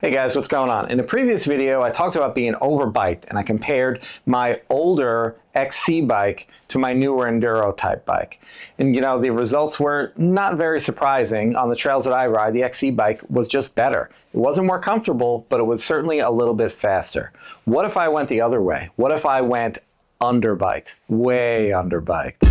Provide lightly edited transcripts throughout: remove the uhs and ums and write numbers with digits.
Hey guys, what's going on? In the previous video, I talked about being overbiked and I compared my older XC bike to my newer Enduro type bike. And you know, the results were not very surprising. On the trails that I ride, the XC bike was just better. It wasn't more comfortable, but it was certainly a little bit faster. What if I went the other way? What if I went underbiked? Way underbiked.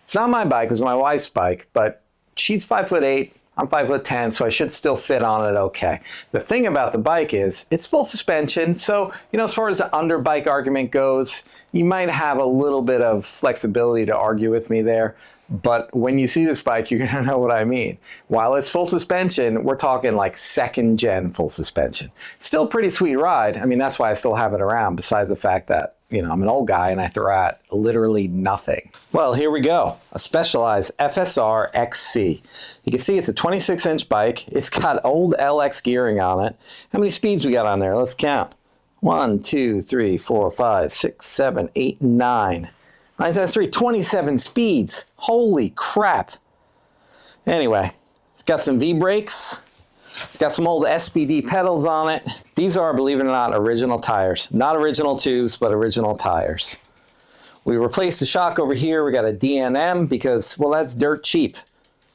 It's not my bike, it was my wife's bike, but she's 5'8", I'm 5'10", so I should still fit on it okay. The thing about the bike is, it's full suspension, so, you know, as far as the underbike argument goes, you might have a little bit of flexibility to argue with me there, but when you see this bike, you're gonna know what I mean. While it's full suspension, we're talking like second gen full suspension. Still a pretty sweet ride. I mean, that's why I still have it around, besides the fact that, you know, I'm an old guy and I throw out literally nothing. Well, here we go. A Specialized FSR XC. You can see it's a 26-inch bike. It's got old LX gearing on it. How many speeds we got on there? Let's count. 1, 2, 3, 4, 5, 6, 7, 8, 9. 9 times 3, 27 speeds. Holy crap. Anyway, it's got some V-brakes. It's got some old SBD pedals on it. These are, believe it or not, original tires. Not original tubes, but original tires. We replaced the shock over here. We got a DNM because, well, that's dirt cheap.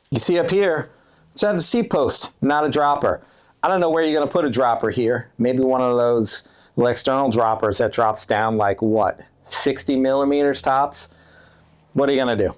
You see up here, it's a seat post, not a dropper. I don't know where you're gonna put a dropper here. Maybe one of those little external droppers that drops down like what, 60 millimeters tops? What are you gonna do?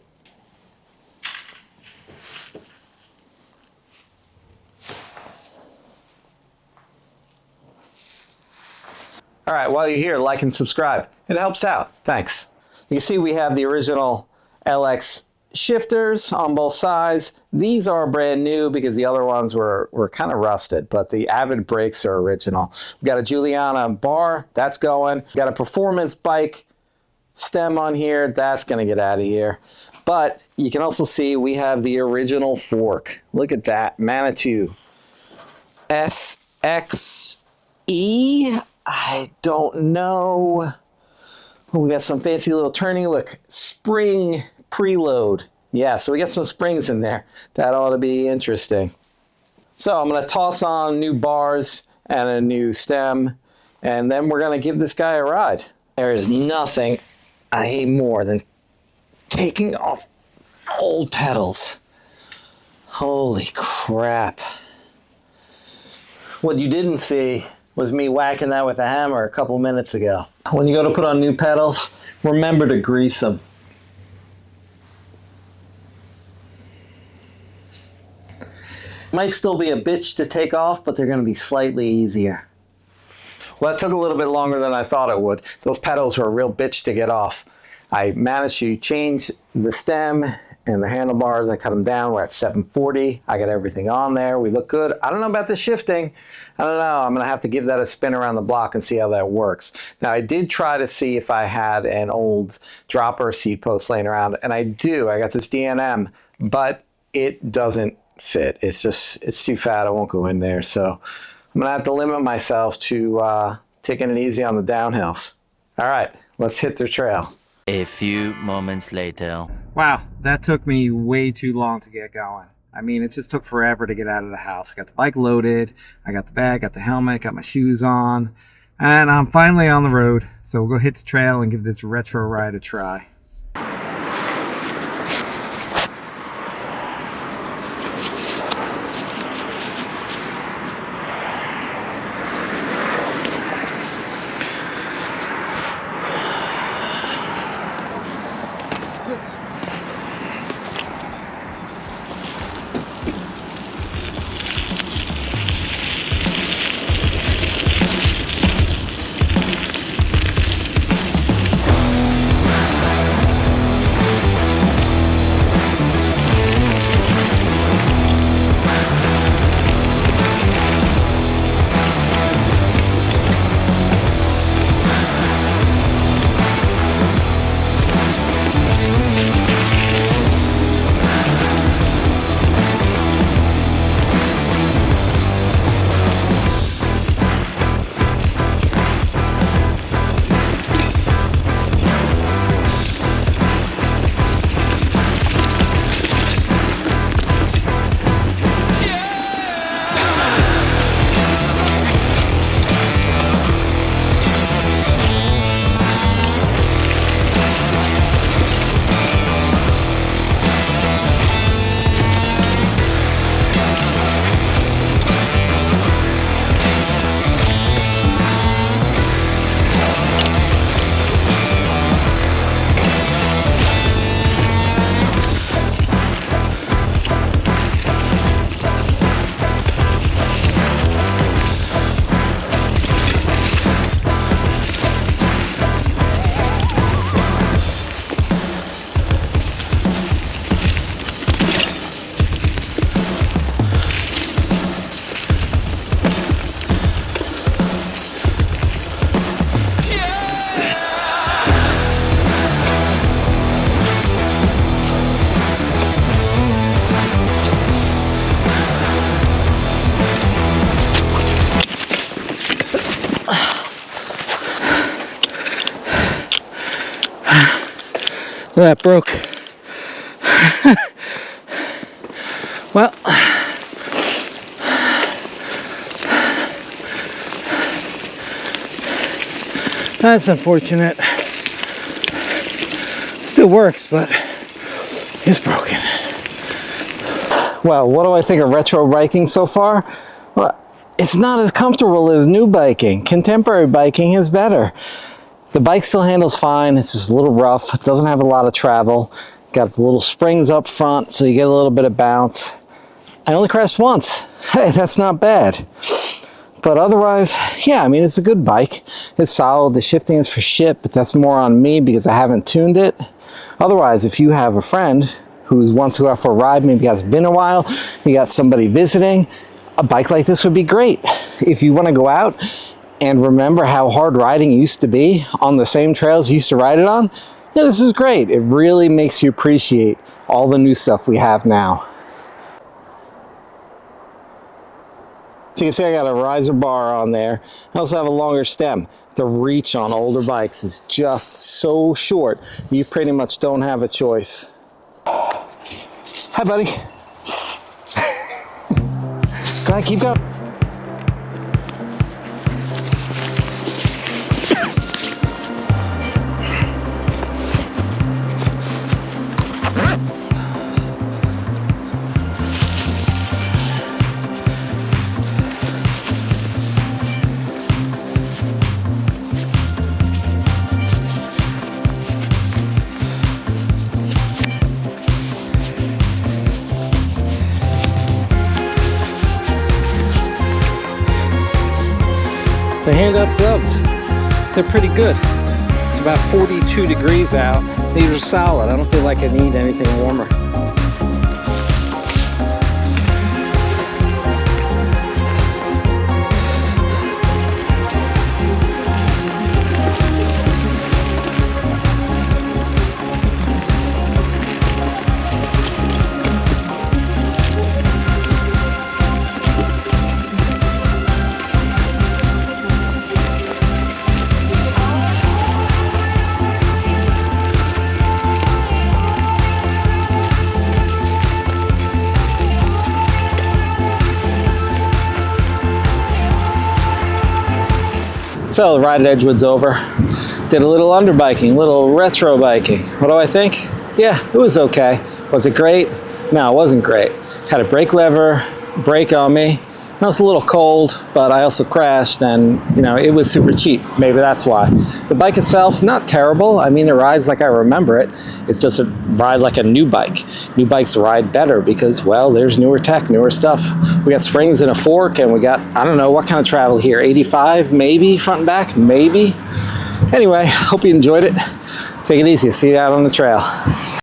All right, while you're here, like and subscribe. It helps out. Thanks. You can see we have the original LX shifters on both sides. These are brand new because the other ones were kind of rusted, but the Avid brakes are original. We've got a Juliana bar, that's going. We've got a performance bike stem on here, that's gonna get out of here. But you can also see we have the original fork. Look at that, Manitou SXE. I don't know. Oh, we got some fancy little turning. Look, spring preload. Yeah, so we got some springs in there. That ought to be interesting. So I'm gonna toss on new bars and a new stem, and then we're gonna give this guy a ride. There is nothing I hate more than taking off old pedals. Holy crap. What you didn't see was me whacking that with a hammer a couple minutes ago. When you go to put on new pedals, remember to grease them. Might still be a bitch to take off, but they're gonna be slightly easier. Well, that took a little bit longer than I thought it would. Those pedals were a real bitch to get off. I managed to change the stem and the handlebars. I cut them down. We're at 740. I got everything on there. We look good. I don't know about the shifting. I don't know. I'm going to have to give that a spin around the block and see how that works. Now, I did try to see if I had an old dropper seat post laying around, and I do. I got this DNM, but it doesn't fit. It's too fat. I won't go in there. So I'm going to have to limit myself to taking it easy on the downhills. All right, let's hit the trail. A few moments later. Wow, that took me way too long to get going. I mean, it just took forever to get out of the house. I got the bike loaded, I got the bag, got the helmet, got my shoes on, and I'm finally on the road. So we'll go hit the trail and give this retro ride a try. That broke. Well, that's unfortunate. Still works, but it's broken. Well, what do I think of retro biking so far? Well, it's not as comfortable as new biking. Contemporary biking is better. The bike still handles fine. It's just a little rough. It doesn't have a lot of travel. Got the little springs up front, so you get a little bit of bounce. I only crashed once. Hey, that's not bad. But otherwise, yeah, I mean, it's a good bike. It's solid. The shifting is for shit, but that's more on me because I haven't tuned it. Otherwise, if you have a friend who wants to go out for a ride, maybe has been a while, you got somebody visiting, a bike like this would be great. If you want to go out and remember how hard riding used to be on the same trails you used to ride it on, yeah, this is great. It really makes you appreciate all the new stuff we have now. So you can see I got a riser bar on there. I also have a longer stem. The reach on older bikes is just so short, you pretty much don't have a choice. Hi, buddy. Go ahead, keep going. The hand-up gloves, they're pretty good. It's about 42 degrees out. These are solid. I don't feel like I need anything warmer. So the ride at Edgewood's over. Did a little underbiking, a little retro biking. What do I think? Yeah, it was okay. Was it great? No, it wasn't great. Had a brake lever break on me. It was a little cold, but I also crashed and, you know, it was super cheap. Maybe that's why. The bike itself, not terrible. I mean, it rides like I remember it. It's just a ride like a new bike. New bikes ride better because, well, there's newer tech, newer stuff. We got springs and a fork and we got, I don't know, what kind of travel here? 85, maybe, front and back, maybe. Anyway, hope you enjoyed it. Take it easy. See you out on the trail.